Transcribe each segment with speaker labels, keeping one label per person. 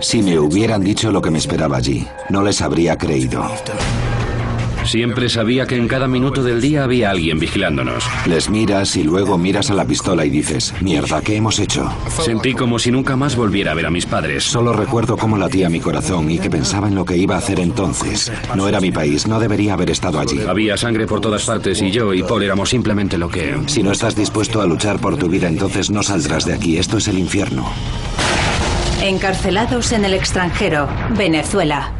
Speaker 1: Si me hubieran dicho lo que me esperaba allí, no les habría creído.
Speaker 2: Siempre sabía que en cada minuto del día había alguien vigilándonos.
Speaker 1: Les miras y luego miras a la pistola y dices, mierda, ¿qué hemos hecho?
Speaker 2: Sentí como si nunca más volviera a ver a mis padres.
Speaker 1: Solo recuerdo cómo latía mi corazón y que pensaba en lo que iba a hacer entonces. No era mi país, no debería haber estado allí.
Speaker 2: Había sangre por todas partes y yo y Paul éramos simplemente lo que...
Speaker 1: Si no estás dispuesto a luchar por tu vida, entonces no saldrás de aquí. Esto es el infierno.
Speaker 3: Encarcelados en el extranjero, Venezuela.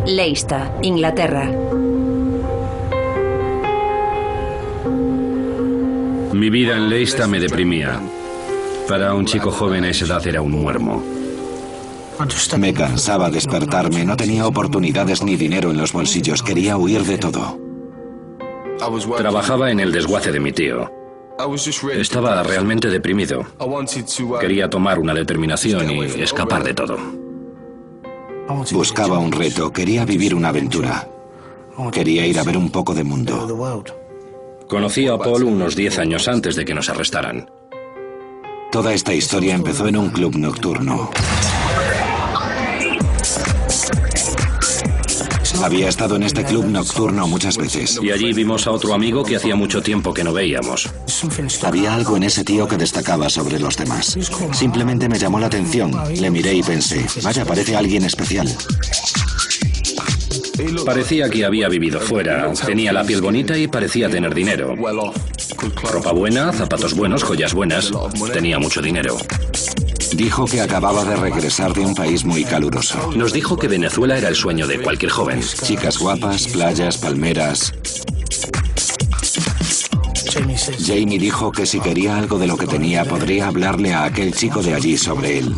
Speaker 3: Leicester, Inglaterra.
Speaker 2: Mi vida en Leicester me deprimía. Para un chico joven a esa edad era un muermo.
Speaker 1: Me cansaba despertarme, no tenía oportunidades ni dinero en los bolsillos, quería huir de todo.
Speaker 2: Trabajaba en el desguace de mi tío. Estaba realmente deprimido. Quería tomar una determinación y escapar de todo.
Speaker 1: Buscaba un reto, quería vivir una aventura. Quería ir a ver un poco de mundo.
Speaker 2: Conocí a Paul unos 10 años antes de que nos arrestaran.
Speaker 1: Toda esta historia empezó en un club nocturno. Había estado en este club nocturno muchas veces.
Speaker 2: Y allí vimos a otro amigo que hacía mucho tiempo que no veíamos.
Speaker 1: Había algo en ese tío que destacaba sobre los demás. Simplemente me llamó la atención. Le miré y pensé, vaya, parece alguien especial.
Speaker 2: Parecía que había vivido fuera. Tenía la piel bonita y parecía tener dinero. Ropa buena, zapatos buenos, joyas buenas. Tenía mucho dinero.
Speaker 1: Dijo que acababa de regresar de un país muy caluroso.
Speaker 2: Nos dijo que Venezuela era el sueño de cualquier joven.
Speaker 1: Chicas guapas, playas, palmeras. Jamie dijo que si quería algo de lo que tenía, podría hablarle a aquel chico de allí sobre él.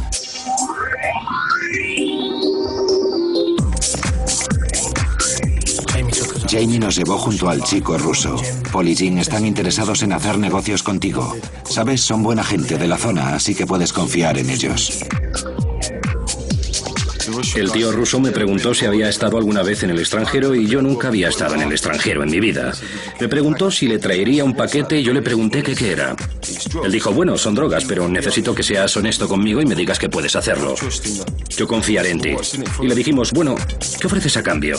Speaker 1: Jamie nos llevó junto al chico ruso. Paul y Jean están interesados en hacer negocios contigo. Sabes, son buena gente de la zona, así que puedes confiar en ellos.
Speaker 2: El tío ruso me preguntó si había estado alguna vez en el extranjero y yo nunca había estado en el extranjero en mi vida. Me preguntó si le traería un paquete y yo le pregunté qué era. Él dijo, bueno, son drogas, pero necesito que seas honesto conmigo y me digas que puedes hacerlo. Yo confiaré en ti. Y le dijimos, bueno, ¿qué ofreces a cambio?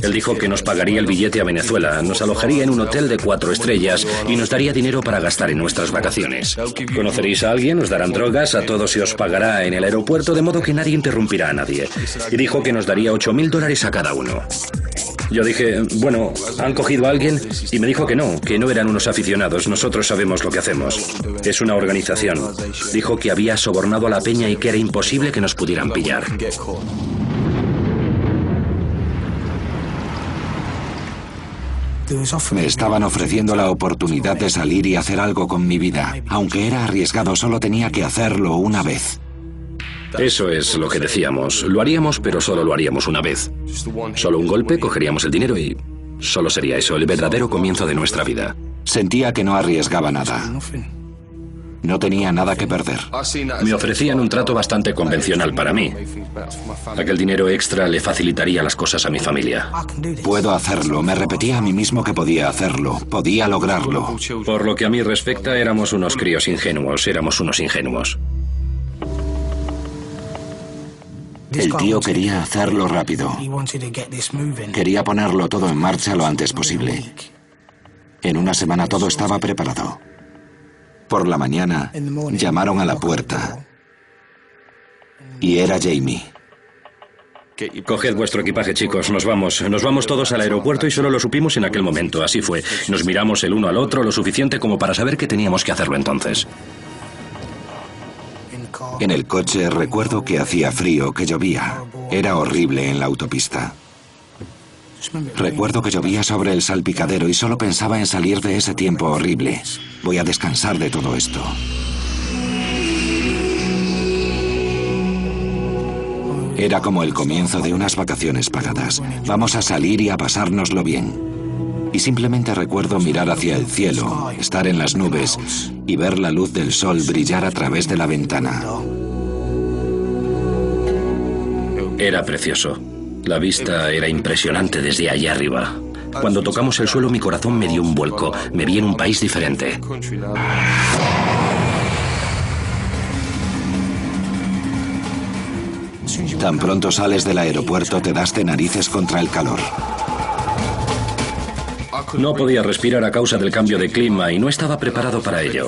Speaker 2: Él dijo que nos pagaría el billete a Venezuela, nos alojaría en un hotel de 4 estrellas y nos daría dinero para gastar en nuestras vacaciones. Conoceréis a alguien, os darán drogas, a todos se os pagará en el aeropuerto, de modo que nadie interrumpirá a nadie. Y dijo que nos daría $8.000 a cada uno. Yo dije, bueno, ¿han cogido a alguien? Y me dijo que no eran unos aficionados, nosotros sabemos lo que hacemos. Es una organización. Dijo que había sobornado a la peña y que era imposible que nos pudieran pillar.
Speaker 1: Me estaban ofreciendo la oportunidad de salir y hacer algo con mi vida. Aunque era arriesgado, solo tenía que hacerlo una vez.
Speaker 2: Eso es lo que decíamos. Lo haríamos, pero solo lo haríamos una vez. Solo un golpe, cogeríamos el dinero y solo sería eso, el verdadero comienzo de nuestra vida.
Speaker 1: Sentía que no arriesgaba nada. No tenía nada que perder.
Speaker 2: Me ofrecían un trato bastante convencional para mí. Aquel dinero extra le facilitaría las cosas a mi familia.
Speaker 1: Puedo hacerlo. Me repetía a mí mismo que podía hacerlo. Podía lograrlo.
Speaker 2: Por lo que a mí respecta, éramos unos críos ingenuos. Éramos unos ingenuos.
Speaker 1: El tío quería hacerlo rápido. Quería ponerlo todo en marcha lo antes posible. En una semana todo estaba preparado. Por la mañana, llamaron a la puerta. Y era Jamie.
Speaker 2: Coged vuestro equipaje, chicos, nos vamos todos al aeropuerto y solo lo supimos en aquel momento, así fue. Nos miramos el uno al otro lo suficiente como para saber que teníamos que hacerlo entonces.
Speaker 1: En el coche recuerdo que hacía frío, que llovía. Era horrible en la autopista. Recuerdo que llovía sobre el salpicadero y solo pensaba en salir de ese tiempo horrible. Voy a descansar de todo esto. Era como el comienzo de unas vacaciones pagadas. Vamos a salir y a pasárnoslo bien. Y simplemente recuerdo mirar hacia el cielo, estar en las nubes y ver la luz del sol brillar a través de la ventana.
Speaker 2: Era precioso. La vista era impresionante desde allá arriba. Cuando tocamos el suelo, mi corazón me dio un vuelco. Me vi en un país diferente.
Speaker 1: Tan pronto sales del aeropuerto te das de narices contra el calor.
Speaker 2: No podía respirar a causa del cambio de clima y no estaba preparado para ello.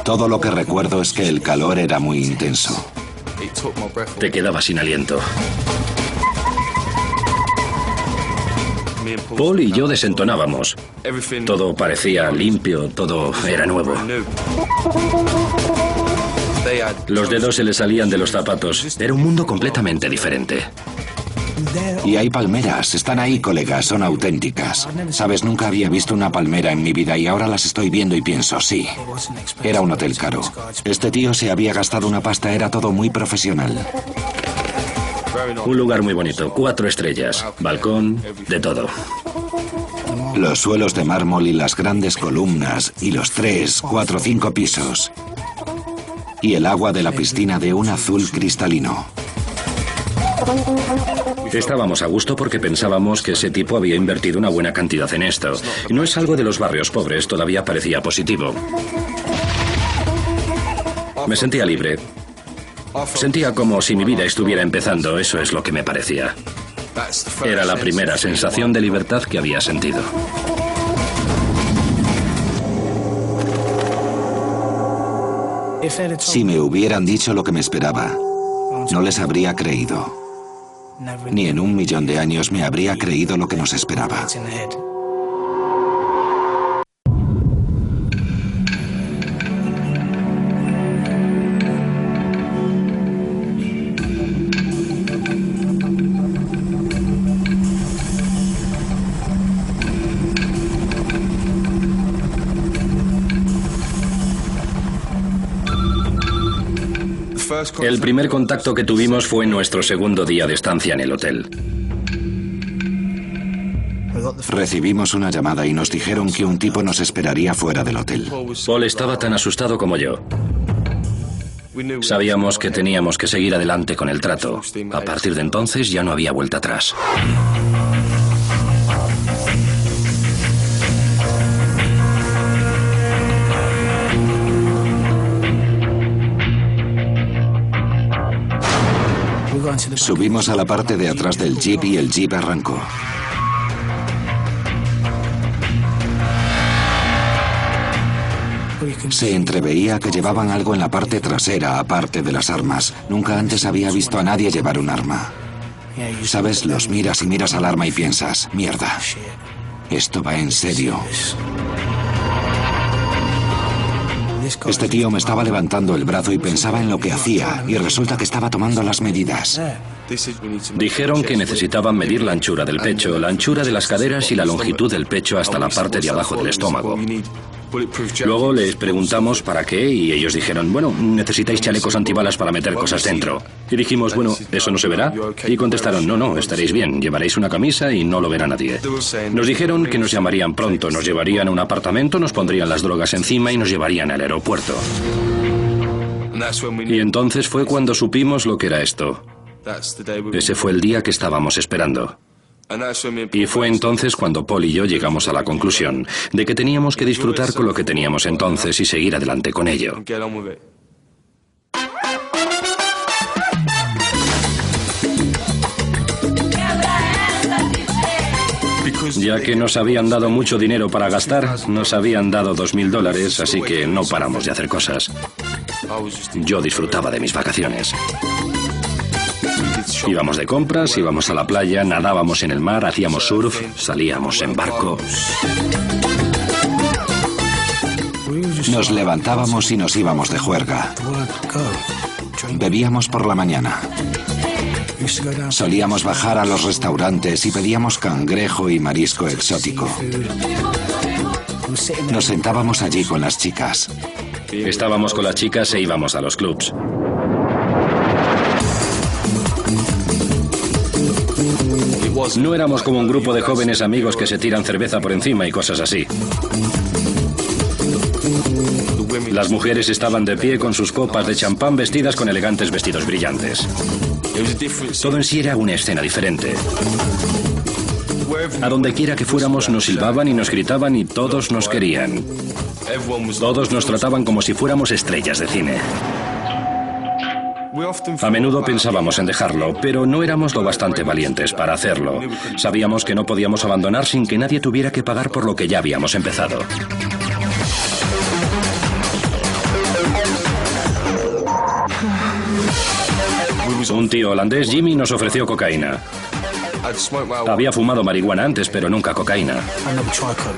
Speaker 1: Todo lo que recuerdo es que el calor era muy intenso.
Speaker 2: Te quedabas sin aliento. Paul y yo desentonábamos. Todo parecía limpio, todo era nuevo. Los dedos se le salían de los zapatos. Era un mundo completamente diferente.
Speaker 1: Y hay palmeras, están ahí, colegas, son auténticas. Sabes, nunca había visto una palmera en mi vida y ahora las estoy viendo y pienso, sí, era un hotel caro. Este tío se había gastado una pasta, era todo muy profesional.
Speaker 2: Un lugar muy bonito, 4 estrellas, balcón, de todo.
Speaker 1: Los suelos de mármol y las grandes columnas y los 3, 4, 5 pisos. Y el agua de la piscina de un azul cristalino.
Speaker 2: Estábamos a gusto porque pensábamos que ese tipo había invertido una buena cantidad en esto. Y no es algo de los barrios pobres, todavía parecía positivo. Me sentía libre. Sentía como si mi vida estuviera empezando, eso es lo que me parecía. Era la primera sensación de libertad que había sentido.
Speaker 1: Si me hubieran dicho lo que me esperaba, no les habría creído. Ni en 1.000.000 de años me habría creído lo que nos esperaba.
Speaker 2: El primer contacto que tuvimos fue en nuestro segundo día de estancia en el hotel.
Speaker 1: Recibimos una llamada y nos dijeron que un tipo nos esperaría fuera del hotel.
Speaker 2: Paul estaba tan asustado como yo. Sabíamos que teníamos que seguir adelante con el trato. A partir de entonces ya no había vuelta atrás.
Speaker 1: Subimos a la parte de atrás del jeep y el jeep arrancó. Se entreveía que llevaban algo en la parte trasera, aparte de las armas. Nunca antes había visto a nadie llevar un arma. ¿Sabes? Los miras y miras al arma y piensas, mierda, esto va en serio. Este tío me estaba levantando el brazo y pensaba en lo que hacía, y resulta que estaba tomando las medidas.
Speaker 2: Dijeron que necesitaban medir la anchura del pecho, la anchura de las caderas y la longitud del pecho hasta la parte de abajo del estómago. Luego les preguntamos para qué y ellos dijeron, bueno, necesitáis chalecos antibalas para meter cosas dentro. Y dijimos, bueno, ¿eso no se verá? Y contestaron, no, estaréis bien, llevaréis una camisa y no lo verá nadie. Nos dijeron que nos llamarían pronto, nos llevarían a un apartamento, nos pondrían las drogas encima y nos llevarían al aeropuerto. Y entonces fue cuando supimos lo que era esto. Ese fue el día que estábamos esperando. Y fue entonces cuando Paul y yo llegamos a la conclusión de que teníamos que disfrutar con lo que teníamos entonces y seguir adelante con ello. Ya que nos habían dado mucho dinero para gastar, nos habían dado $2.000, así que no paramos de hacer cosas. Yo disfrutaba de mis vacaciones. Íbamos de compras, íbamos a la playa, nadábamos en el mar, hacíamos surf, salíamos en barco.
Speaker 1: Nos levantábamos y nos íbamos de juerga. Bebíamos por la mañana. Solíamos bajar a los restaurantes y pedíamos cangrejo y marisco exótico. Nos sentábamos allí con las chicas.
Speaker 2: Estábamos con las chicas e íbamos a los clubs. No éramos como un grupo de jóvenes amigos que se tiran cerveza por encima y cosas así. Las mujeres estaban de pie con sus copas de champán vestidas con elegantes vestidos brillantes. Todo en sí era una escena diferente. A donde quiera que fuéramos nos silbaban y nos gritaban y todos nos querían. Todos nos trataban como si fuéramos estrellas de cine. A menudo pensábamos en dejarlo, pero no éramos lo bastante valientes para hacerlo. Sabíamos que no podíamos abandonar sin que nadie tuviera que pagar por lo que ya habíamos empezado. Un tío holandés, Jimmy, nos ofreció cocaína. Había fumado marihuana antes, pero nunca cocaína.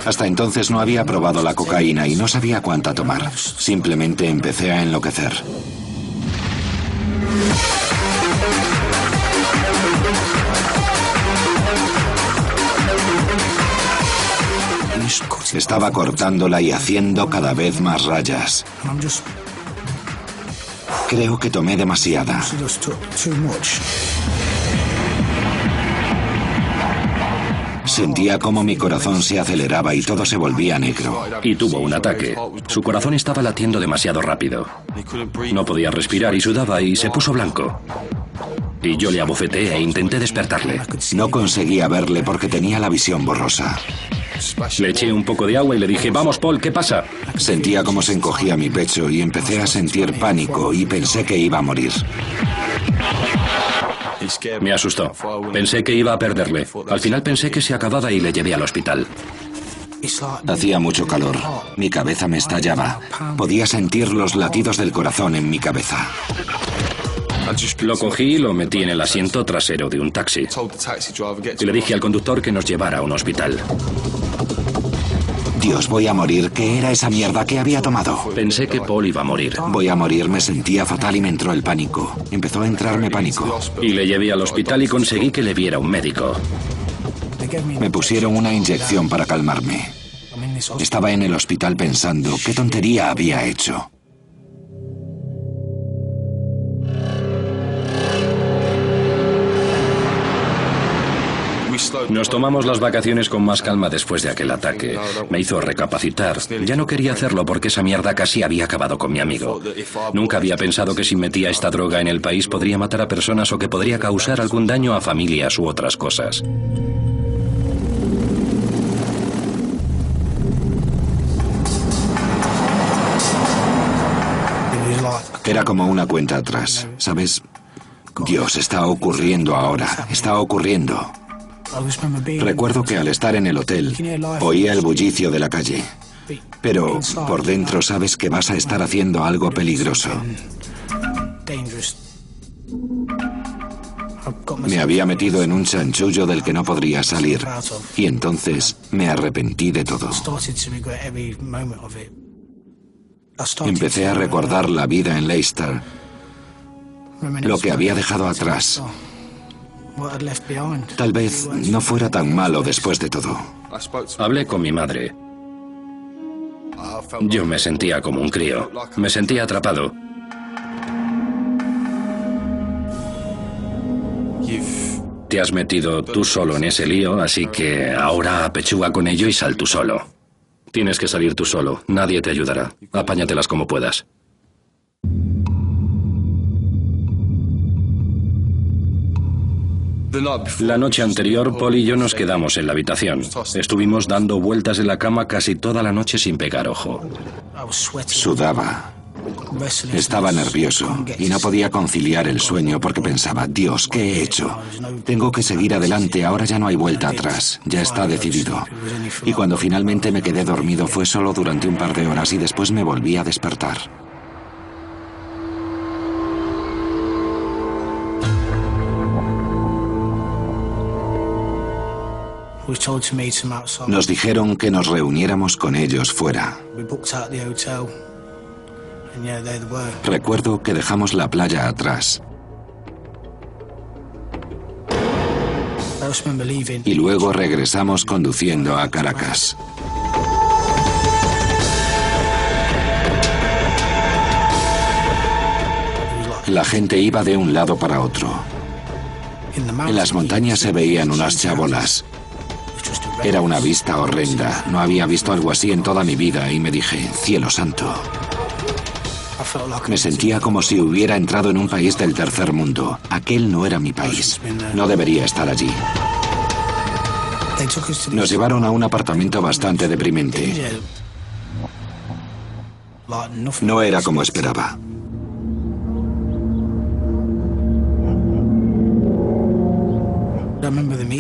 Speaker 1: Hasta entonces no había probado la cocaína y no sabía cuánta tomar. Simplemente empecé a enloquecer. Estaba cortándola y haciendo cada vez más rayas. Creo que tomé demasiada. Sentía como mi corazón se aceleraba y todo se volvía negro.
Speaker 2: Y tuvo un ataque. Su corazón estaba latiendo demasiado rápido. No podía respirar y sudaba y se puso blanco. Y yo le abofeteé e intenté despertarle.
Speaker 1: No conseguía verle porque tenía la visión borrosa.
Speaker 2: Le eché un poco de agua y le dije, vamos, Paul, ¿qué pasa?
Speaker 1: Sentía cómo se encogía mi pecho y empecé a sentir pánico y pensé que iba a morir.
Speaker 2: Me asustó. Pensé que iba a perderle. Al final pensé que se acababa y le llevé al hospital.
Speaker 1: Hacía mucho calor. Mi cabeza me estallaba. Podía sentir los latidos del corazón en mi cabeza.
Speaker 2: Lo cogí y lo metí en el asiento trasero de un taxi. Y le dije al conductor que nos llevara a un hospital.
Speaker 1: Dios, voy a morir. ¿Qué era esa mierda que había tomado?
Speaker 2: Pensé que Paul iba a morir.
Speaker 1: Voy a morir, me sentía fatal y me entró el pánico. Empezó a entrarme pánico.
Speaker 2: Y le llevé al hospital y conseguí que le viera un médico.
Speaker 1: Me pusieron una inyección para calmarme. Estaba en el hospital pensando qué tontería había hecho.
Speaker 2: Nos tomamos las vacaciones con más calma después de aquel ataque. Me hizo recapacitar. Ya no quería hacerlo porque esa mierda casi había acabado con mi amigo. Nunca había pensado que si metía esta droga en el país podría matar a personas o que podría causar algún daño a familias u otras cosas.
Speaker 1: Era como una cuenta atrás, ¿sabes? Dios, está ocurriendo ahora, está ocurriendo. Recuerdo que al estar en el hotel, oía el bullicio de la calle. Pero por dentro sabes que vas a estar haciendo algo peligroso. Me había metido en un chanchullo del que no podría salir. Y entonces me arrepentí de todo. Empecé a recordar la vida en Leicester, lo que había dejado atrás. Tal vez no fuera tan malo después de todo.
Speaker 2: Hablé con mi madre. Yo me sentía como un crío. Me sentía atrapado. Te has metido tú solo en ese lío, así que ahora apechuga con ello y sal tú solo. Tienes que salir tú solo. Nadie te ayudará. Apáñatelas como puedas. La noche anterior, Paul y yo nos quedamos en la habitación. Estuvimos dando vueltas en la cama casi toda la noche sin pegar ojo.
Speaker 1: Sudaba. Estaba nervioso y no podía conciliar el sueño porque pensaba, Dios, ¿qué he hecho? Tengo que seguir adelante, ahora ya no hay vuelta atrás, ya está decidido. Y cuando finalmente me quedé dormido fue solo durante un par de horas y después me volví a despertar. Nos dijeron que nos reuniéramos con ellos fuera. Recuerdo que dejamos la playa atrás. Y luego regresamos conduciendo a Caracas. La gente iba de un lado para otro. En las montañas se veían unas chabolas. Era una vista horrenda. No había visto algo así en toda mi vida y me dije, cielo santo. Me sentía como si hubiera entrado en un país del tercer mundo. Aquel no era mi país. No debería estar allí. Nos llevaron a un apartamento bastante deprimente. No era como esperaba.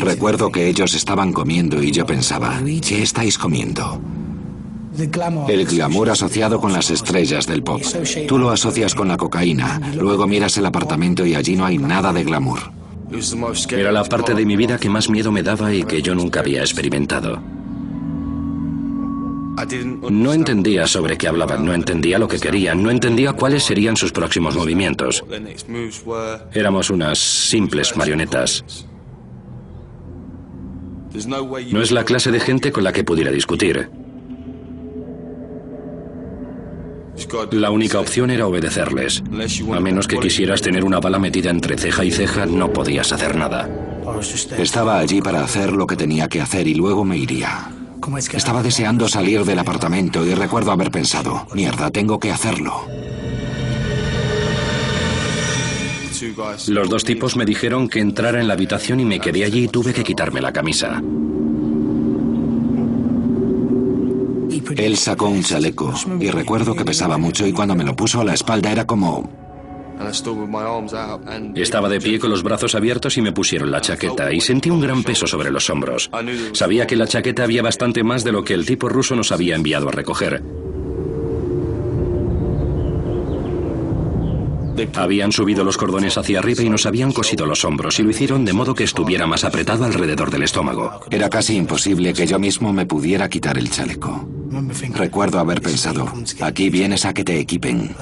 Speaker 1: Recuerdo que ellos estaban comiendo y yo pensaba, ¿qué estáis comiendo? El glamour asociado con las estrellas del pop. Tú lo asocias con la cocaína, luego miras el apartamento y allí no hay nada de glamour.
Speaker 2: Era la parte de mi vida que más miedo me daba y que yo nunca había experimentado. No entendía sobre qué hablaban, no entendía lo que querían, no entendía cuáles serían sus próximos movimientos. Éramos unas simples marionetas. No es la clase de gente con la que pudiera discutir. La única opción era obedecerles. A menos que quisieras tener una bala metida entre ceja y ceja, no podías hacer nada.
Speaker 1: Estaba allí para hacer lo que tenía que hacer y luego me iría. Estaba deseando salir del apartamento y recuerdo haber pensado, mierda, tengo que hacerlo.
Speaker 2: Los dos tipos me dijeron que entrara en la habitación y me quedé allí y tuve que quitarme la camisa.
Speaker 1: Él sacó un chaleco y recuerdo que pesaba mucho y cuando me lo puso a la espalda era como...
Speaker 2: Estaba de pie con los brazos abiertos y me pusieron la chaqueta y sentí un gran peso sobre los hombros. Sabía que en la chaqueta había bastante más de lo que el tipo ruso nos había enviado a recoger. Habían subido los cordones hacia arriba y nos habían cosido los hombros y lo hicieron de modo que estuviera más apretado alrededor del estómago.
Speaker 1: Era casi imposible que yo mismo me pudiera quitar el chaleco. Recuerdo haber pensado, aquí vienes a que te equipen.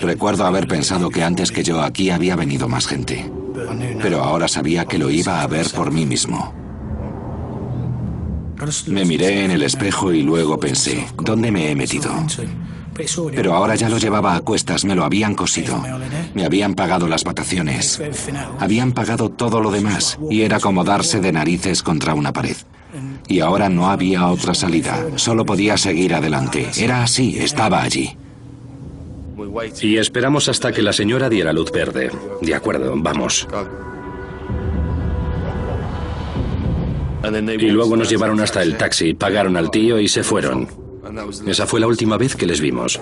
Speaker 1: Recuerdo haber pensado que antes que yo aquí había venido más gente. Pero ahora sabía que lo iba a ver por mí mismo. Me miré en el espejo y luego pensé, ¿dónde me he metido? Pero ahora ya lo llevaba a cuestas, me lo habían cosido. Me habían pagado las vacaciones. Habían pagado todo lo demás y era como darse de narices contra una pared. Y ahora no había otra salida, solo podía seguir adelante. Era así, estaba allí.
Speaker 2: Y esperamos hasta que la señora diera luz verde. De acuerdo, vamos. Y luego nos llevaron hasta el taxi, pagaron al tío y se fueron. Esa fue la última vez que les vimos.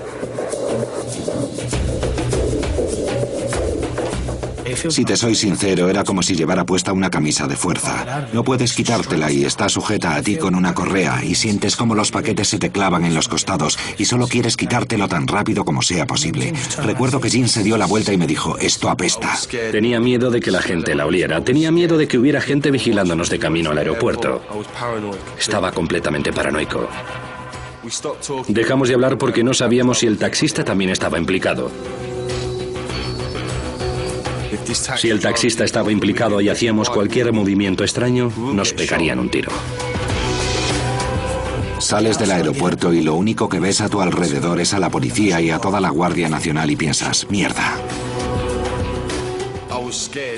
Speaker 1: Si te soy sincero, era como si llevara puesta una camisa de fuerza. No puedes quitártela y está sujeta a ti con una correa y sientes como los paquetes se te clavan en los costados y solo quieres quitártelo tan rápido como sea posible. Recuerdo que Jim se dio la vuelta y me dijo, esto apesta.
Speaker 2: Tenía miedo de que la gente la oliera. Tenía miedo de que hubiera gente vigilándonos de camino al aeropuerto. Estaba completamente paranoico. Dejamos de hablar porque no sabíamos si el taxista también estaba implicado. Si el taxista estaba implicado y hacíamos cualquier movimiento extraño, nos pegarían un tiro.
Speaker 1: Sales del aeropuerto y lo único que ves a tu alrededor es a la policía y a toda la Guardia Nacional y piensas, mierda.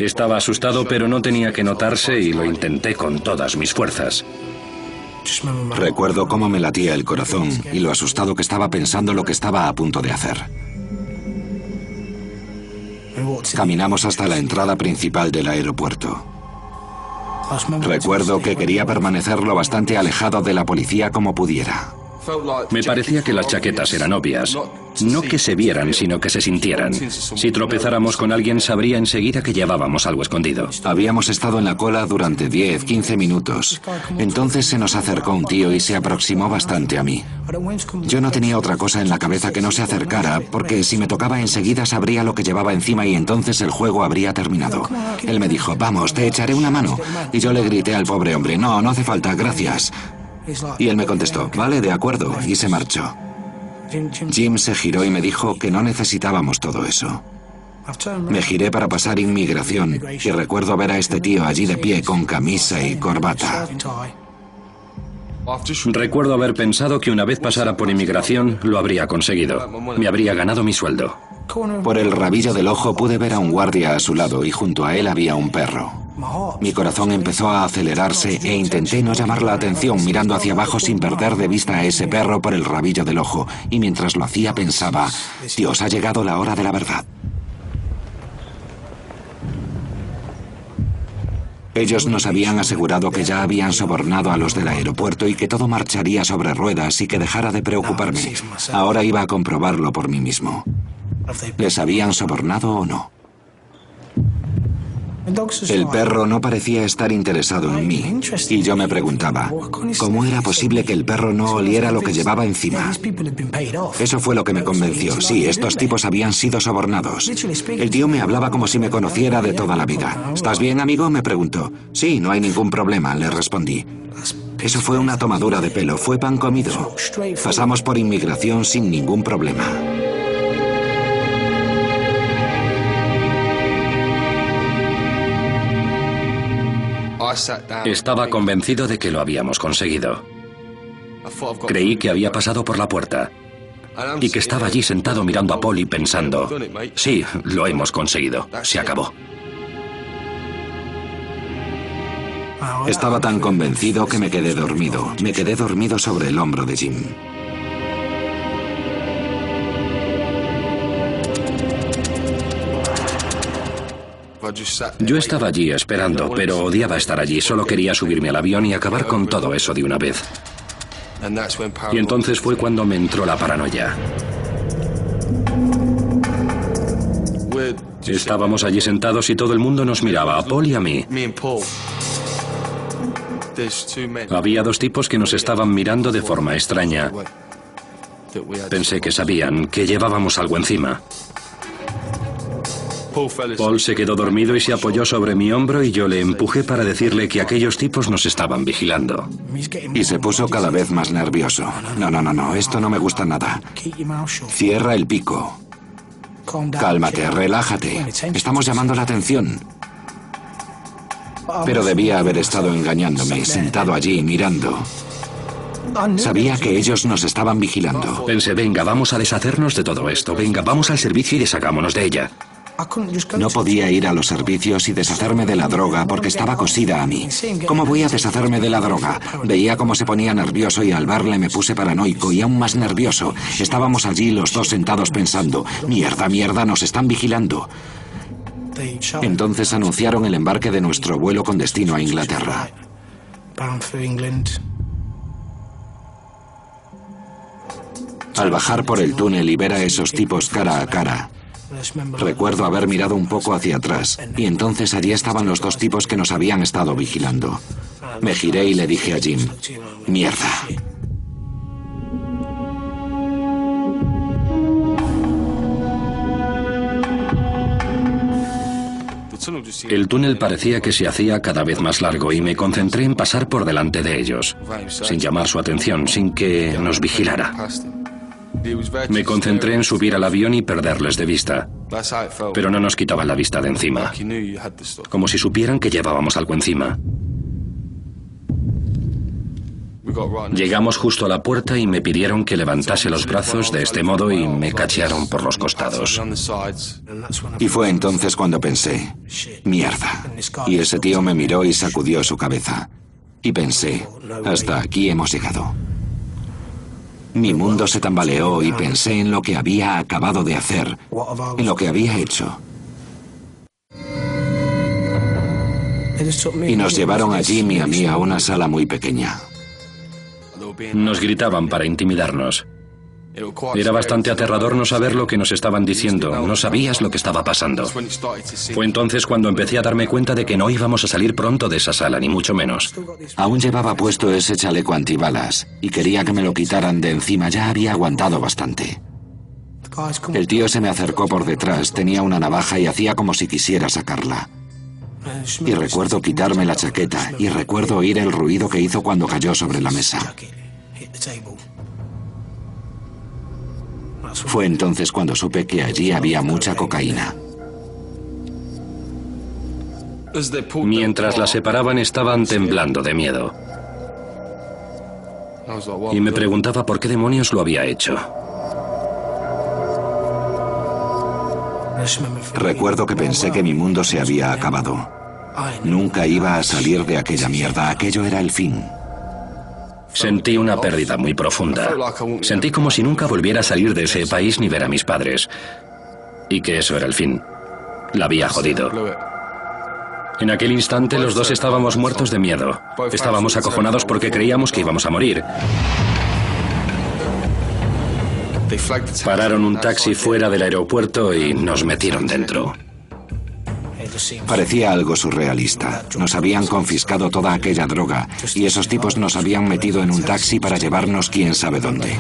Speaker 2: Estaba asustado, pero no tenía que notarse y lo intenté con todas mis fuerzas.
Speaker 1: Recuerdo cómo me latía el corazón y lo asustado que estaba pensando lo que estaba a punto de hacer. Caminamos hasta la entrada principal del aeropuerto. Recuerdo que quería permanecer lo bastante alejado de la policía como pudiera.
Speaker 2: Me parecía que las chaquetas eran obvias. No que se vieran, sino que se sintieran. Si tropezáramos con alguien, sabría enseguida que llevábamos algo escondido.
Speaker 1: Habíamos estado en la cola durante 10, 15 minutos. Entonces se nos acercó un tío y se aproximó bastante a mí. Yo no tenía otra cosa en la cabeza que no se acercara, porque si me tocaba enseguida sabría lo que llevaba encima y entonces el juego habría terminado. Él me dijo, vamos, te echaré una mano. Y yo le grité al pobre hombre, no, no hace falta, gracias. Y él me contestó, vale, de acuerdo, y se marchó. Jim se giró y me dijo que no necesitábamos todo eso. Me giré para pasar inmigración y recuerdo ver a este tío allí de pie con camisa y corbata.
Speaker 2: Recuerdo haber pensado que una vez pasara por inmigración lo habría conseguido. Me habría ganado mi sueldo.
Speaker 1: Por el rabillo del ojo pude ver a un guardia a su lado y junto a él había un perro. Mi corazón empezó a acelerarse e intenté no llamar la atención mirando hacia abajo sin perder de vista a ese perro por el rabillo del ojo. Y mientras lo hacía pensaba, Dios, ha llegado la hora de la verdad. Ellos nos habían asegurado que ya habían sobornado a los del aeropuerto y que todo marcharía sobre ruedas y que dejara de preocuparme. Ahora iba a comprobarlo por mí mismo. ¿Les habían sobornado o no? El perro no parecía estar interesado en mí, y yo me preguntaba, ¿cómo era posible que el perro no oliera lo que llevaba encima? Eso fue lo que me convenció. Sí, estos tipos habían sido sobornados. El tío me hablaba como si me conociera de toda la vida. ¿Estás bien, amigo?, me preguntó. Sí, no hay ningún problema, le respondí. Eso fue una tomadura de pelo, fue pan comido. Pasamos por inmigración sin ningún problema.
Speaker 2: Estaba convencido de que lo habíamos conseguido. Creí que había pasado por la puerta y que estaba allí sentado mirando a Paul y pensando, sí, lo hemos conseguido, se acabó.
Speaker 1: Estaba tan convencido que me quedé dormido. Me quedé dormido sobre el hombro de Jim.
Speaker 2: Yo estaba allí esperando, pero odiaba estar allí. Solo quería subirme al avión y acabar con todo eso de una vez. Y entonces fue cuando me entró la paranoia. Estábamos allí sentados y todo el mundo nos miraba, a Paul y a mí. Había dos tipos que nos estaban mirando de forma extraña. Pensé que sabían que llevábamos algo encima. Paul se quedó dormido y se apoyó sobre mi hombro y yo le empujé para decirle que aquellos tipos nos estaban vigilando.
Speaker 1: Y se puso cada vez más nervioso. No, esto no me gusta nada. Cierra el pico. Cálmate, relájate. Estamos llamando la atención. Pero debía haber estado engañándome, sentado allí mirando. Sabía que ellos nos estaban vigilando.
Speaker 2: Pensé, venga, vamos a deshacernos de todo esto. Venga, vamos al servicio y deshagámonos de ella.
Speaker 1: No podía ir a los servicios y deshacerme de la droga porque estaba cosida a mí. ¿Cómo voy a deshacerme de la droga? Veía cómo se ponía nervioso y al verle me puse paranoico y aún más nervioso. Estábamos allí los dos sentados pensando, mierda, nos están vigilando. Entonces anunciaron el embarque de nuestro vuelo con destino a Inglaterra. Al bajar por el túnel y ver a esos tipos cara a cara, recuerdo haber mirado un poco hacia atrás y entonces allí estaban los dos tipos que nos habían estado vigilando. Me giré y le dije a Jim, mierda.
Speaker 2: El túnel parecía que se hacía cada vez más largo y me concentré en pasar por delante de ellos, sin llamar su atención, sin que nos vigilara. Me concentré en subir al avión y perderles de vista, pero no nos quitaban la vista de encima, como si supieran que llevábamos algo encima. Llegamos justo a la puerta y me pidieron que levantase los brazos de este modo y me cachearon por los costados.
Speaker 1: Y fue entonces cuando pensé, mierda. Y ese tío me miró y sacudió su cabeza. Y pensé, hasta aquí hemos llegado. Mi mundo se tambaleó y pensé en lo que había acabado de hacer, en lo que había hecho. Y nos llevaron a Jim y a mí a una sala muy pequeña.
Speaker 2: Nos gritaban para intimidarnos. Era bastante aterrador no saber lo que nos estaban diciendo, no sabías lo que estaba pasando. Fue entonces cuando empecé a darme cuenta de que no íbamos a salir pronto de esa sala, ni mucho menos.
Speaker 1: Aún llevaba puesto ese chaleco antibalas y quería que me lo quitaran de encima, ya había aguantado bastante. El tío se me acercó por detrás, tenía una navaja y hacía como si quisiera sacarla. Y recuerdo quitarme la chaqueta y recuerdo oír el ruido que hizo cuando cayó sobre la mesa. Fue entonces cuando supe que allí había mucha cocaína.
Speaker 2: Mientras la separaban estaban temblando de miedo. Y me preguntaba por qué demonios lo había hecho.
Speaker 1: Recuerdo que pensé que mi mundo se había acabado. Nunca iba a salir de aquella mierda, aquello era el fin.
Speaker 2: Sentí una pérdida muy profunda. Sentí como si nunca volviera a salir de ese país ni ver a mis padres. Y que eso era el fin. La había jodido. En aquel instante los dos estábamos muertos de miedo. Estábamos acojonados porque creíamos que íbamos a morir. Pararon un taxi fuera del aeropuerto y nos metieron dentro.
Speaker 1: Parecía algo surrealista. Nos habían confiscado toda aquella droga y esos tipos nos habían metido en un taxi para llevarnos quién sabe dónde.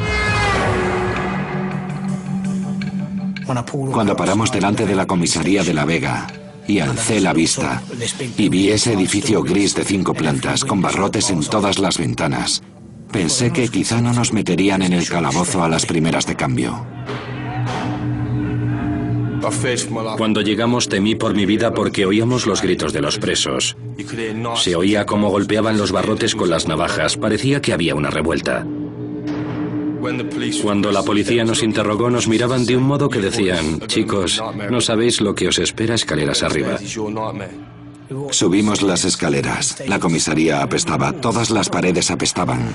Speaker 1: Cuando paramos delante de la comisaría de La Vega y alcé la vista y vi ese edificio gris de 5 plantas con barrotes en todas las ventanas, pensé que quizá no nos meterían en el calabozo a las primeras de cambio.
Speaker 2: Cuando llegamos temí por mi vida porque oíamos los gritos de los presos. Se oía cómo golpeaban los barrotes con las navajas. Parecía que había una revuelta. Cuando la policía nos interrogó, nos miraban de un modo que decían: chicos, no sabéis lo que os espera escaleras arriba.
Speaker 1: Subimos las escaleras. La comisaría apestaba. Todas las paredes apestaban.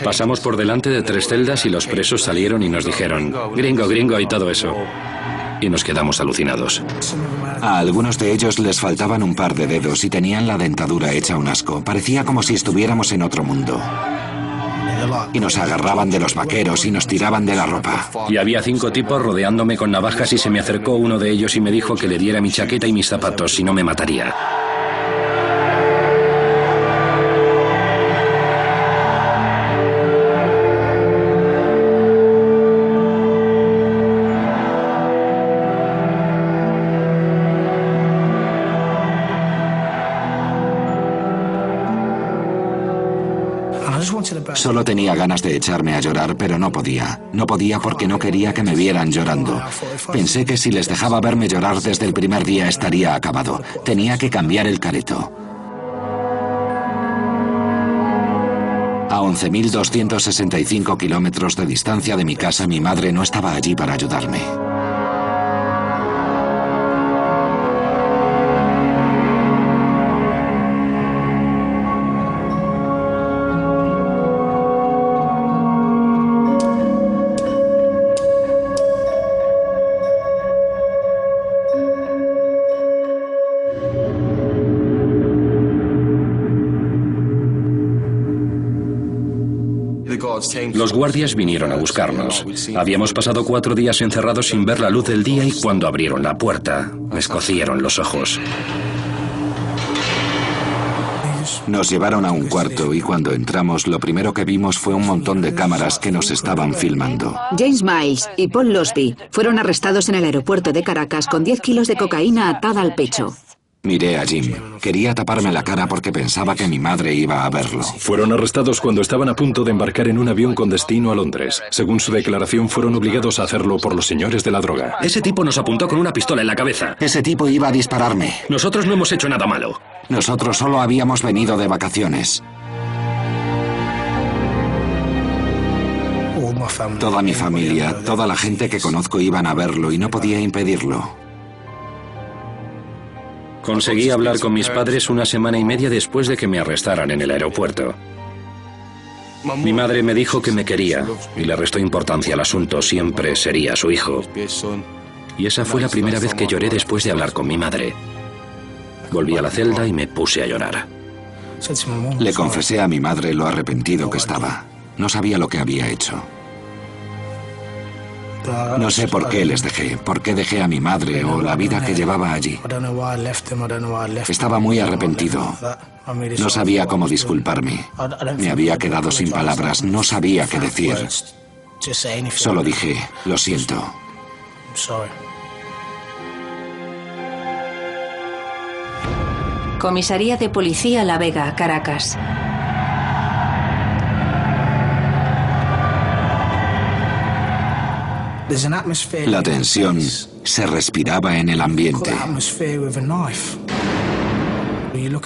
Speaker 2: Pasamos por delante de 3 celdas y los presos salieron y nos dijeron: gringo, gringo y todo eso. Y nos quedamos alucinados.
Speaker 1: A algunos de ellos les faltaban un par de dedos y tenían la dentadura hecha un asco. Parecía como si estuviéramos en otro mundo. Y nos agarraban de los vaqueros y nos tiraban de la ropa.
Speaker 2: Y había 5 tipos rodeándome con navajas y se me acercó uno de ellos y me dijo que le diera mi chaqueta y mis zapatos, si no me mataría.
Speaker 1: Solo tenía ganas de echarme a llorar, pero no podía. No podía porque no quería que me vieran llorando. Pensé que si les dejaba verme llorar desde el primer día estaría acabado. Tenía que cambiar el careto. A 11.265 kilómetros de distancia de mi casa, mi madre no estaba allí para ayudarme.
Speaker 2: Los guardias vinieron a buscarnos. Habíamos pasado 4 días encerrados sin ver la luz del día y cuando abrieron la puerta, me escocieron los ojos.
Speaker 1: Nos llevaron a un cuarto y cuando entramos lo primero que vimos fue un montón de cámaras que nos estaban filmando.
Speaker 4: James Miles y Paul Losby fueron arrestados en el aeropuerto de Caracas con 10 kilos de cocaína atada al pecho.
Speaker 1: Miré a Jim. Quería taparme la cara porque pensaba que mi madre iba a verlo.
Speaker 5: Fueron arrestados cuando estaban a punto de embarcar en un avión con destino a Londres. Según su declaración, fueron obligados a hacerlo por los señores de la droga.
Speaker 2: Ese tipo nos apuntó con una pistola en la cabeza.
Speaker 1: Ese tipo iba a dispararme.
Speaker 2: Nosotros no hemos hecho nada malo.
Speaker 1: Nosotros solo habíamos venido de vacaciones. Toda mi familia, toda la gente que conozco iban a verlo y no podía impedirlo.
Speaker 2: Conseguí hablar con mis padres 1 semana y media después de que me arrestaran en el aeropuerto. Mi madre me dijo que me quería y le restó importancia al asunto, siempre sería su hijo. Y esa fue la primera vez que lloré después de hablar con mi madre. Volví a la celda y me puse a llorar.
Speaker 1: Le confesé a mi madre lo arrepentido que estaba. No sabía lo que había hecho. No sé por qué les dejé, por qué dejé a mi madre o la vida que llevaba allí. Estaba muy arrepentido. No sabía cómo disculparme. Me había quedado sin palabras, no sabía qué decir. Solo dije, lo siento.
Speaker 3: Comisaría de Policía La Vega, Caracas.
Speaker 1: La tensión se respiraba en el ambiente.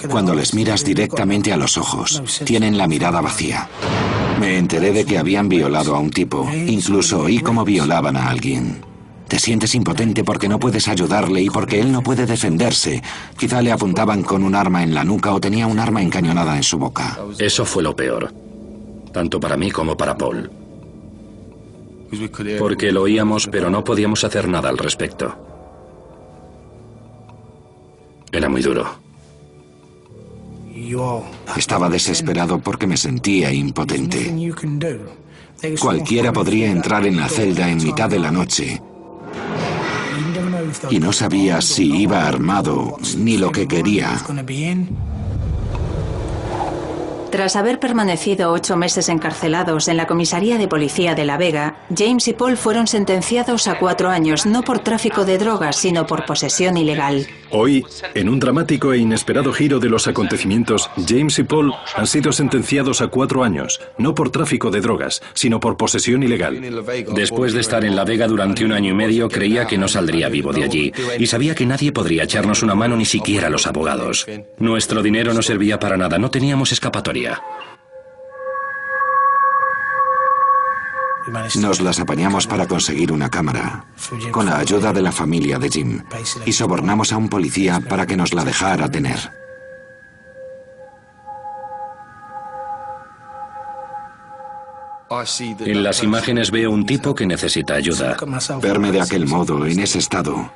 Speaker 1: Cuando les miras directamente a los ojos, tienen la mirada vacía. Me enteré de que habían violado a un tipo. Incluso oí cómo violaban a alguien. Te sientes impotente porque no puedes ayudarle y porque él no puede defenderse. Quizá le apuntaban con un arma en la nuca o tenía un arma encañonada en su boca.
Speaker 2: Eso fue lo peor, tanto para mí como para Paul. Porque lo oíamos, pero no podíamos hacer nada al respecto. Era muy duro.
Speaker 1: Estaba desesperado porque me sentía impotente. Cualquiera podría entrar en la celda en mitad de la noche y no sabía si iba armado ni lo que quería.
Speaker 3: Tras haber permanecido 8 meses encarcelados en la comisaría de policía de La Vega, James y Paul fueron sentenciados a 4 años, no por tráfico de drogas, sino por posesión ilegal.
Speaker 5: Hoy, en un dramático e inesperado giro de los acontecimientos, James y Paul han sido sentenciados a 4 años, no por tráfico de drogas, sino por posesión ilegal.
Speaker 2: Después de estar en La Vega durante 1 año y medio, creía que no saldría vivo de allí, y sabía que nadie podría echarnos una mano, ni siquiera los abogados. Nuestro dinero no servía para nada, no teníamos escapatoria.
Speaker 1: Nos las apañamos para conseguir una cámara, con la ayuda de la familia de Jim, y sobornamos a un policía para que nos la dejara tener.
Speaker 2: En las imágenes veo un tipo que necesita ayuda.
Speaker 1: Verme de aquel modo, en ese estado,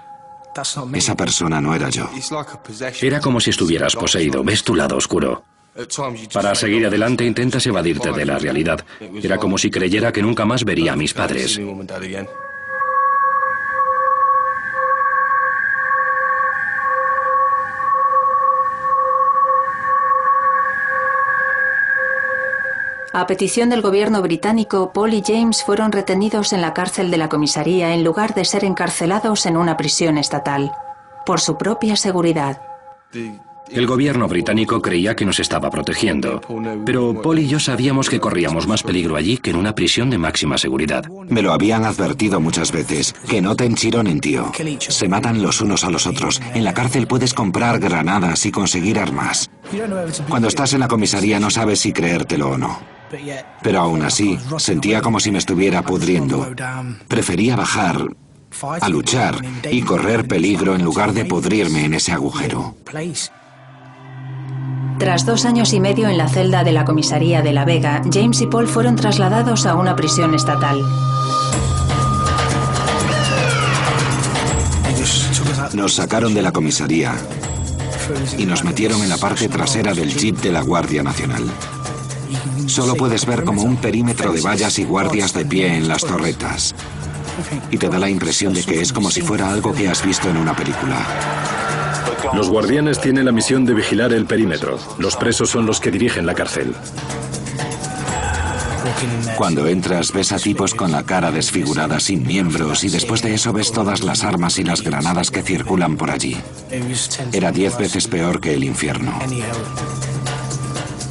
Speaker 1: esa persona no era yo.
Speaker 2: Era como si estuvieras poseído, ves tu lado oscuro. Para seguir adelante intentas evadirte de la realidad. Era como si creyera que nunca más vería a mis padres.
Speaker 3: A petición del gobierno británico, Paul y James fueron retenidos en la cárcel de la comisaría en lugar de ser encarcelados en una prisión estatal, por su propia seguridad.
Speaker 2: El gobierno británico creía que nos estaba protegiendo, pero Paul y yo sabíamos que corríamos más peligro allí que en una prisión de máxima seguridad.
Speaker 1: Me lo habían advertido muchas veces, que no te enchironen, tío. Se matan los unos a los otros. En la cárcel puedes comprar granadas y conseguir armas. Cuando estás en la comisaría no sabes si creértelo o no. Pero aún así, sentía como si me estuviera pudriendo. Prefería bajar a luchar y correr peligro en lugar de pudrirme en ese agujero.
Speaker 3: Tras 2 años y medio en la celda de la comisaría de La Vega, James y Paul fueron trasladados a una prisión estatal.
Speaker 1: Nos sacaron de la comisaría y nos metieron en la parte trasera del jeep de la Guardia Nacional. Solo puedes ver como un perímetro de vallas y guardias de pie en las torretas. Y te da la impresión de que es como si fuera algo que has visto en una película.
Speaker 5: Los guardianes tienen la misión de vigilar el perímetro. Los presos son los que dirigen la cárcel.
Speaker 1: Cuando entras ves a tipos con la cara desfigurada sin miembros y después de eso ves todas las armas y las granadas que circulan por allí. Era 10 veces peor que el infierno.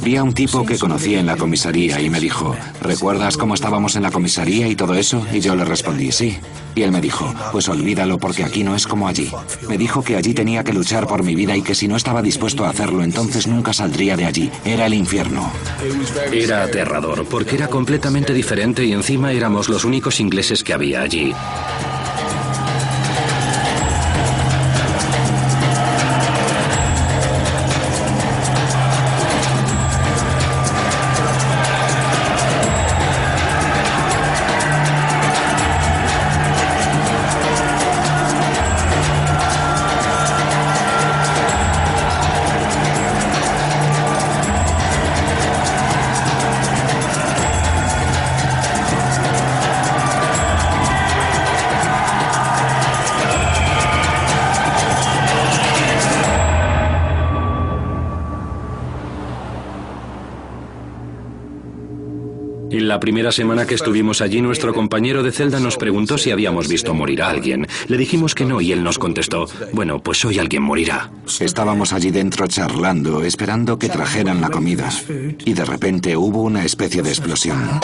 Speaker 1: Vi a un tipo que conocí en la comisaría y me dijo, ¿recuerdas cómo estábamos en la comisaría y todo eso? Y yo le respondí, sí. Y él me dijo, pues olvídalo porque aquí no es como allí. Me dijo que allí tenía que luchar por mi vida y que si no estaba dispuesto a hacerlo entonces nunca saldría de allí. Era el infierno.
Speaker 2: Era aterrador porque era completamente diferente y encima éramos los únicos ingleses que había allí. En la primera semana que estuvimos allí, nuestro compañero de celda nos preguntó si habíamos visto morir a alguien. Le dijimos que no y él nos contestó, bueno, pues hoy alguien morirá.
Speaker 1: Estábamos allí dentro charlando, esperando que trajeran la comida. Y de repente hubo una especie de explosión.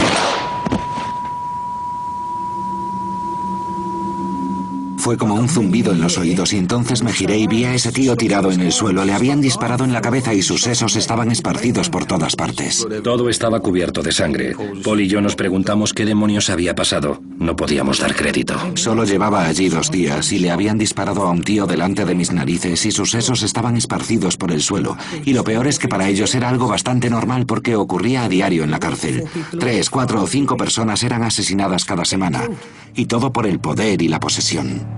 Speaker 1: Fue como un zumbido en los oídos y entonces me giré y vi a ese tío tirado en el suelo. Le habían disparado en la cabeza y sus sesos estaban esparcidos por todas partes.
Speaker 2: Todo estaba cubierto de sangre. Paul y yo nos preguntamos qué demonios había pasado. No podíamos dar crédito.
Speaker 1: Solo llevaba allí 2 días y le habían disparado a un tío delante de mis narices y sus sesos estaban esparcidos por el suelo. Y lo peor es que para ellos era algo bastante normal porque ocurría a diario en la cárcel. 3, 4 o 5 personas eran asesinadas cada semana. Y todo por el poder y la posesión.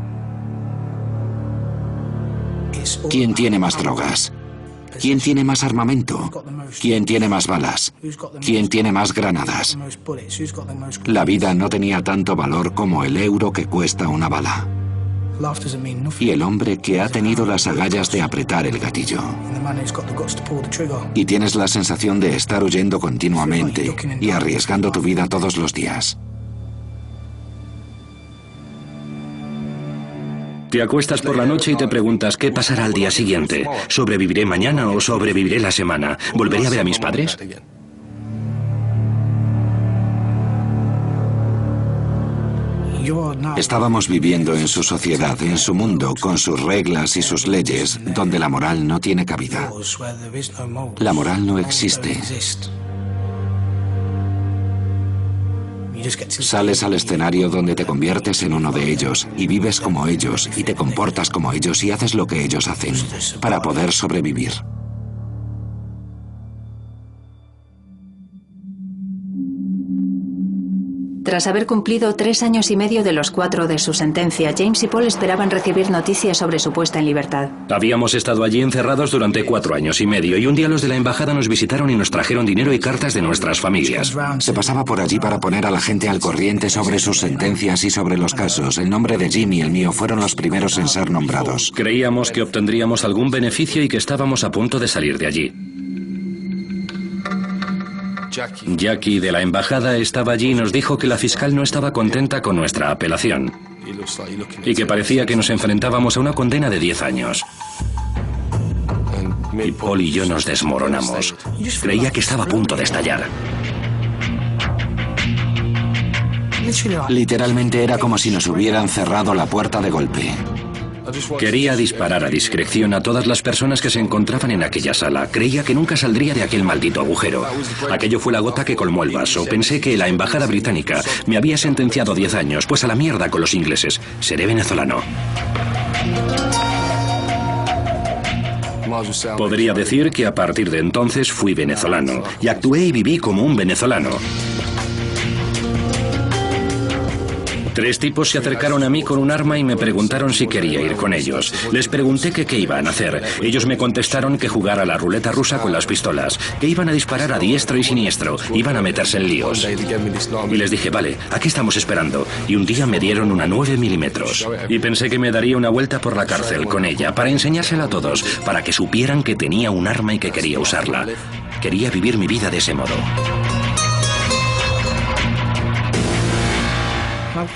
Speaker 1: ¿Quién tiene más drogas? ¿Quién tiene más armamento? ¿Quién tiene más balas? ¿Quién tiene más granadas? La vida no tenía tanto valor como el euro que cuesta una bala. Y el hombre que ha tenido las agallas de apretar el gatillo. Y tienes la sensación de estar huyendo continuamente y arriesgando tu vida todos los días.
Speaker 2: Te acuestas por la noche y te preguntas qué pasará al día siguiente. ¿Sobreviviré mañana o sobreviviré la semana? ¿Volveré a ver a mis padres?
Speaker 1: Estábamos viviendo en su sociedad, en su mundo, con sus reglas y sus leyes, donde la moral no tiene cabida. La moral no existe. Sales al escenario donde te conviertes en uno de ellos y vives como ellos y te comportas como ellos y haces lo que ellos hacen para poder sobrevivir.
Speaker 3: Tras haber cumplido 3 años y medio de los 4 de su sentencia, James y Paul esperaban recibir noticias sobre su puesta en libertad.
Speaker 2: Habíamos estado allí encerrados durante 4 años y medio y un día los de la embajada nos visitaron y nos trajeron dinero y cartas de nuestras familias.
Speaker 1: Se pasaba por allí para poner a la gente al corriente sobre sus sentencias y sobre los casos. El nombre de Jim y el mío fueron los primeros en ser nombrados.
Speaker 2: Creíamos que obtendríamos algún beneficio y que estábamos a punto de salir de allí. Jackie de la embajada estaba allí y nos dijo que la fiscal no estaba contenta con nuestra apelación y que parecía que nos enfrentábamos a una condena de 10 años. Y Paul y yo nos desmoronamos. Creía que estaba a punto de estallar.
Speaker 1: Literalmente era como si nos hubieran cerrado la puerta de golpe.
Speaker 2: Quería disparar a discreción a todas las personas que se encontraban en aquella sala. Creía que nunca saldría de aquel maldito agujero. Aquello fue la gota que colmó el vaso. Pensé que la embajada británica me había sentenciado 10 años, pues a la mierda con los ingleses. Seré venezolano. Podría decir que a partir de entonces fui venezolano y actué y viví como un venezolano. 3 tipos se acercaron a mí con un arma y me preguntaron si quería ir con ellos. Les pregunté que qué iban a hacer. Ellos me contestaron que jugara a la ruleta rusa con las pistolas, que iban a disparar a diestro y siniestro, iban a meterse en líos. Y les dije, vale, aquí estamos esperando. Y un día me dieron una 9 milímetros. Y pensé que me daría una vuelta por la cárcel con ella, para enseñársela a todos, para que supieran que tenía un arma y que quería usarla. Quería vivir mi vida de ese modo.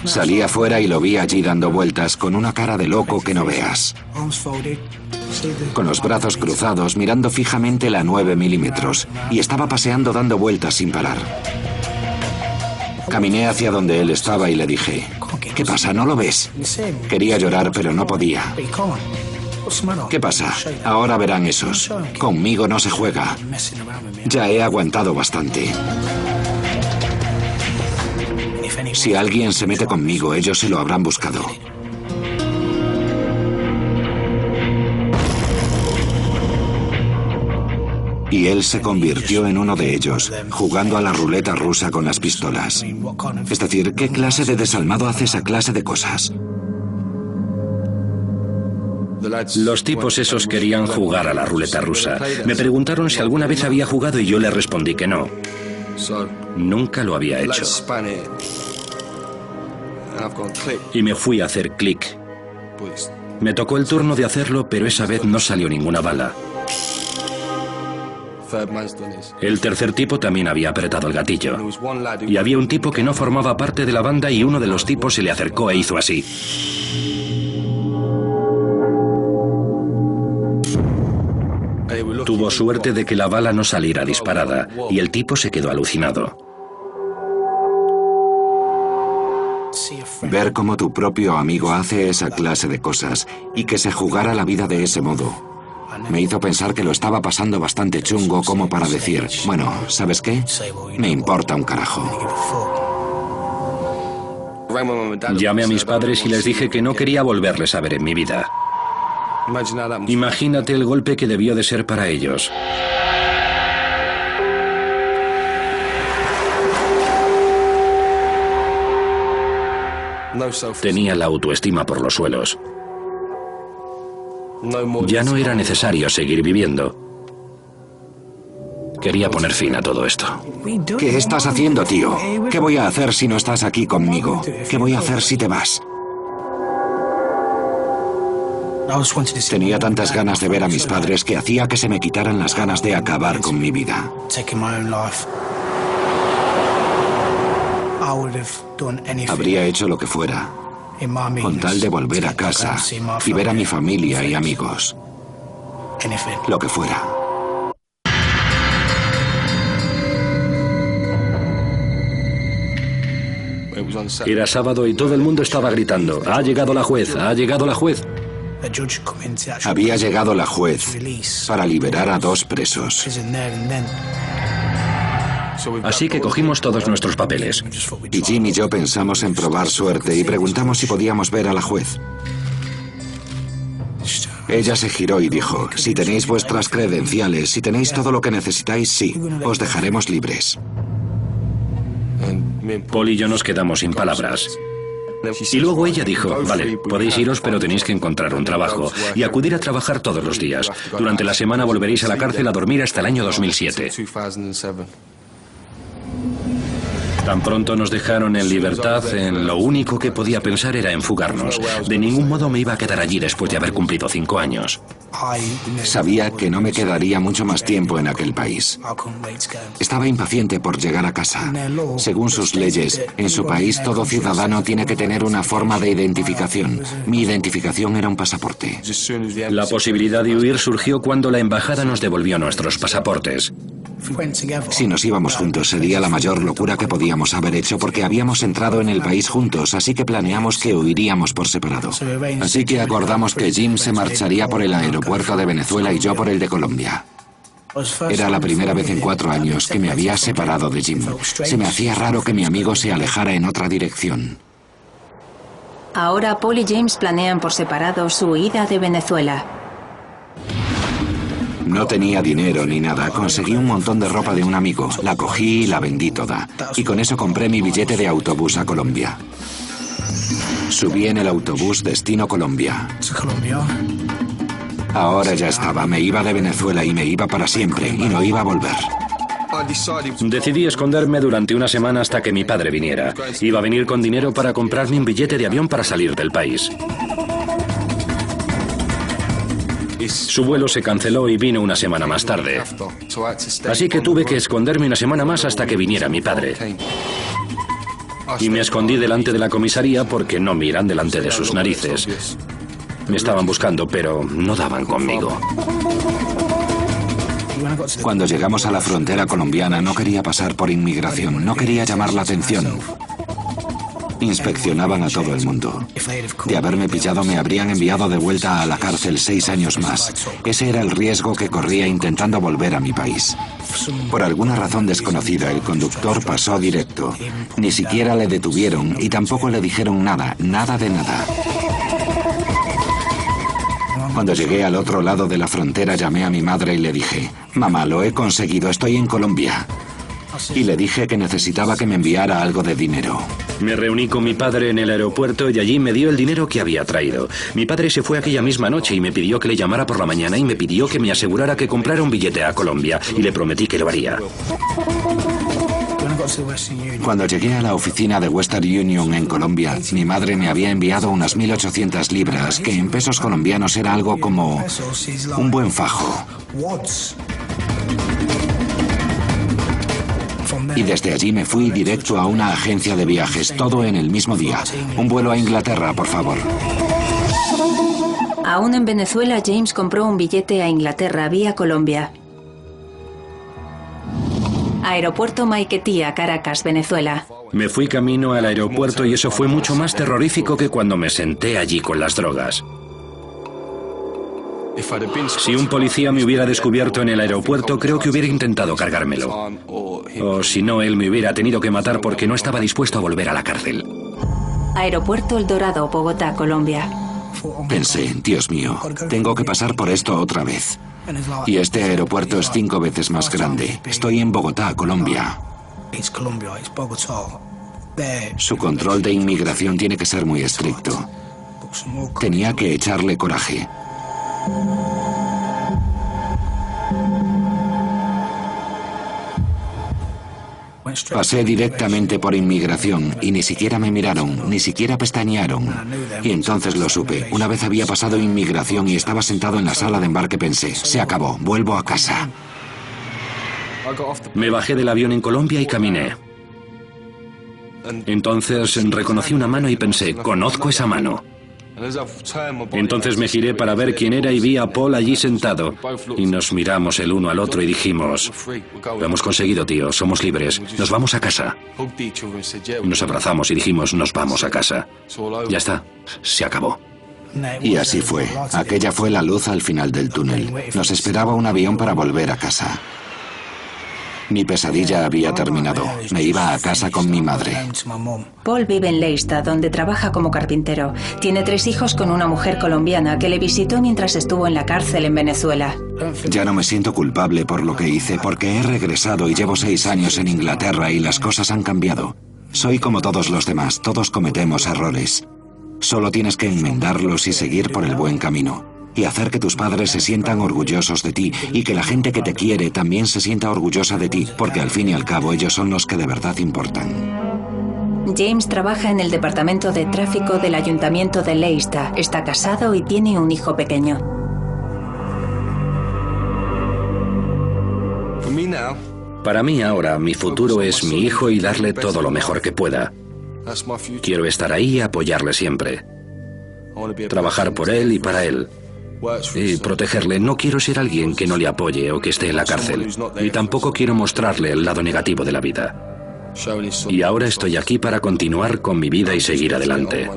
Speaker 1: Salí afuera y lo vi allí dando vueltas con una cara de loco que no veas. Con los brazos cruzados, mirando fijamente la 9 milímetros, y estaba paseando dando vueltas sin parar. Caminé hacia donde él estaba y le dije, ¿qué pasa? ¿No lo ves? Quería llorar, pero no podía. ¿Qué pasa? Ahora verán esos. Conmigo no se juega. Ya he aguantado bastante. Si alguien se mete conmigo, ellos se lo habrán buscado. Y él se convirtió en uno de ellos, jugando a la ruleta rusa con las pistolas. Es decir, ¿qué clase de desalmado hace esa clase de cosas?
Speaker 2: Los tipos esos querían jugar a la ruleta rusa. Me preguntaron si alguna vez había jugado y yo les respondí que no. Nunca lo había hecho. Y me fui a hacer clic. Me tocó el turno de hacerlo, pero esa vez no salió ninguna bala. El tercer tipo también había apretado el gatillo. Y había un tipo que no formaba parte de la banda y uno de los tipos se le acercó e hizo así. Tuvo suerte de que la bala no saliera disparada y el tipo se quedó alucinado.
Speaker 1: Ver cómo tu propio amigo hace esa clase de cosas y que se jugara la vida de ese modo me hizo pensar que lo estaba pasando bastante chungo como para decir, bueno, ¿sabes qué? Me importa un carajo.
Speaker 2: Llamé a mis padres y les dije que no quería volverles a ver en mi vida. Imagínate el golpe que debió de ser para ellos. Tenía la autoestima por los suelos. Ya no era necesario seguir viviendo. Quería poner fin a todo esto.
Speaker 1: ¿Qué estás haciendo, tío? ¿Qué voy a hacer si no estás aquí conmigo? ¿Qué voy a hacer si te vas? Tenía tantas ganas de ver a mis padres que hacía que se me quitaran las ganas de acabar con mi vida. Habría hecho lo que fuera, con tal de volver a casa y ver a mi familia y amigos. Lo que fuera.
Speaker 2: Era sábado y todo el mundo estaba gritando: ¡ha llegado la juez! ¡Ha llegado la juez!
Speaker 1: Había llegado la juez para liberar a 2 presos.
Speaker 2: Así que cogimos todos nuestros papeles.
Speaker 1: Y Jim y yo pensamos en probar suerte y preguntamos si podíamos ver a la juez. Ella se giró y dijo: si tenéis vuestras credenciales, si tenéis todo lo que necesitáis, sí, os dejaremos libres.
Speaker 2: Paul y yo nos quedamos sin palabras. Y luego ella dijo: vale, podéis iros, pero tenéis que encontrar un trabajo y acudir a trabajar todos los días. Durante la semana volveréis a la cárcel a dormir hasta el año 2007. Tan pronto nos dejaron en libertad, lo único que podía pensar era en fugarnos. De ningún modo me iba a quedar allí después de haber cumplido 5 años.
Speaker 1: Sabía que no me quedaría mucho más tiempo en aquel país. Estaba impaciente por llegar a casa. Según sus leyes, en su país todo ciudadano tiene que tener una forma de identificación. Mi identificación era un pasaporte.
Speaker 2: La posibilidad de huir surgió cuando la embajada nos devolvió nuestros pasaportes.
Speaker 1: Si nos íbamos juntos sería la mayor locura que podíamos haber hecho porque habíamos entrado en el país juntos, así que planeamos que huiríamos por separado. Así que acordamos que Jim se marcharía por el aeropuerto de Venezuela y yo por el de Colombia. Era la primera vez en 4 años que me había separado de Jim. Se me hacía raro que mi amigo se alejara en otra dirección.
Speaker 3: Ahora Paul y James planean por separado su huida de Venezuela.
Speaker 1: No tenía dinero ni nada. Conseguí un montón de ropa de un amigo. La cogí y la vendí toda. Y con eso compré mi billete de autobús a Colombia. Subí en el autobús destino Colombia. Ahora ya estaba. Me iba de Venezuela y me iba para siempre. Y no iba a volver.
Speaker 2: Decidí esconderme durante una semana hasta que mi padre viniera. Iba a venir con dinero para comprarme un billete de avión para salir del país. Su vuelo se canceló y vino una semana más tarde. Así que tuve que esconderme una semana más hasta que viniera mi padre. Y me escondí delante de la comisaría porque no miran delante de sus narices. Me estaban buscando, pero no daban conmigo.
Speaker 1: Cuando llegamos a la frontera colombiana no quería pasar por inmigración, no quería llamar la atención. Inspeccionaban a todo el mundo. De haberme pillado me habrían enviado de vuelta a la cárcel 6 años más. Ese era el riesgo que corría intentando volver a mi país. Por alguna razón desconocida, el conductor pasó directo. Ni siquiera le detuvieron y tampoco le dijeron nada, nada de nada. Cuando llegué al otro lado de la frontera llamé a mi madre y le dije: mamá, lo he conseguido, estoy en Colombia. Y le dije que necesitaba que me enviara algo de dinero.
Speaker 2: Me reuní con mi padre en el aeropuerto y allí me dio el dinero que había traído. Mi padre se fue aquella misma noche y me pidió que le llamara por la mañana y me pidió que me asegurara que comprara un billete a Colombia y le prometí que lo haría.
Speaker 1: Cuando llegué a la oficina de Western Union en Colombia, mi madre me había enviado unas 1.800 libras, que en pesos colombianos era algo como un buen fajo. Y desde allí me fui directo a una agencia de viajes, todo en el mismo día. Un vuelo a Inglaterra, por favor.
Speaker 3: Aún en Venezuela, James compró un billete a Inglaterra vía Colombia. Aeropuerto Maiquetía, Caracas, Venezuela.
Speaker 2: Me fui camino al aeropuerto y eso fue mucho más terrorífico que cuando me senté allí con las drogas. Si un policía me hubiera descubierto en el aeropuerto, creo que hubiera intentado cargármelo. O si no, él me hubiera tenido que matar porque no estaba dispuesto a volver a la cárcel.
Speaker 3: Aeropuerto El Dorado, Bogotá, Colombia.
Speaker 1: Pensé: Dios mío, tengo que pasar por esto otra vez. Y este aeropuerto es 5 veces más grande. Estoy en Bogotá, Colombia. Su control de inmigración tiene que ser muy estricto. Tenía que echarle coraje. Pasé directamente por inmigración y ni siquiera me miraron, ni siquiera pestañearon. Y entonces lo supe. Una vez había pasado inmigración y estaba sentado en la sala de embarque, pensé, se acabó, vuelvo a casa.
Speaker 2: Me bajé del avión en Colombia y caminé. Entonces reconocí una mano y pensé, conozco esa mano. Entonces me giré para ver quién era y vi a Paul allí sentado. Y nos miramos el uno al otro y dijimos, lo hemos conseguido, tío, somos libres, nos vamos a casa. Nos abrazamos y dijimos, nos vamos a casa. Ya está, se acabó.
Speaker 1: Y así fue. Aquella fue la luz al final del túnel. Nos esperaba un avión para volver a casa. Mi pesadilla había terminado. Me iba a casa con mi madre.
Speaker 3: Paul vive en Leicester, donde trabaja como carpintero. Tiene 3 hijos con una mujer colombiana que le visitó mientras estuvo en la cárcel en Venezuela.
Speaker 1: Ya no me siento culpable por lo que hice, porque he regresado y llevo 6 años en Inglaterra y las cosas han cambiado. Soy como todos los demás, todos cometemos errores. Solo tienes que enmendarlos y seguir por el buen camino. Y hacer que tus padres se sientan orgullosos de ti y que la gente que te quiere también se sienta orgullosa de ti, porque al fin y al cabo ellos son los que de verdad importan.
Speaker 3: James trabaja en el departamento de tráfico del ayuntamiento de Leicester. Está casado y tiene un hijo pequeño.
Speaker 2: Para mí ahora, mi futuro es mi hijo y darle todo lo mejor que pueda. Quiero estar ahí y apoyarle siempre. Trabajar por él y para él. Y protegerle. No quiero ser alguien que no le apoye o que esté en la cárcel. Y tampoco quiero mostrarle el lado negativo de la vida. Y ahora estoy aquí para continuar con mi vida y seguir adelante.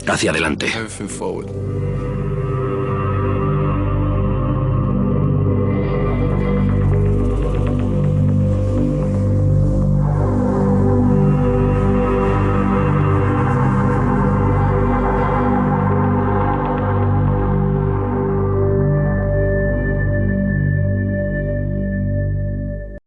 Speaker 2: Hacia adelante.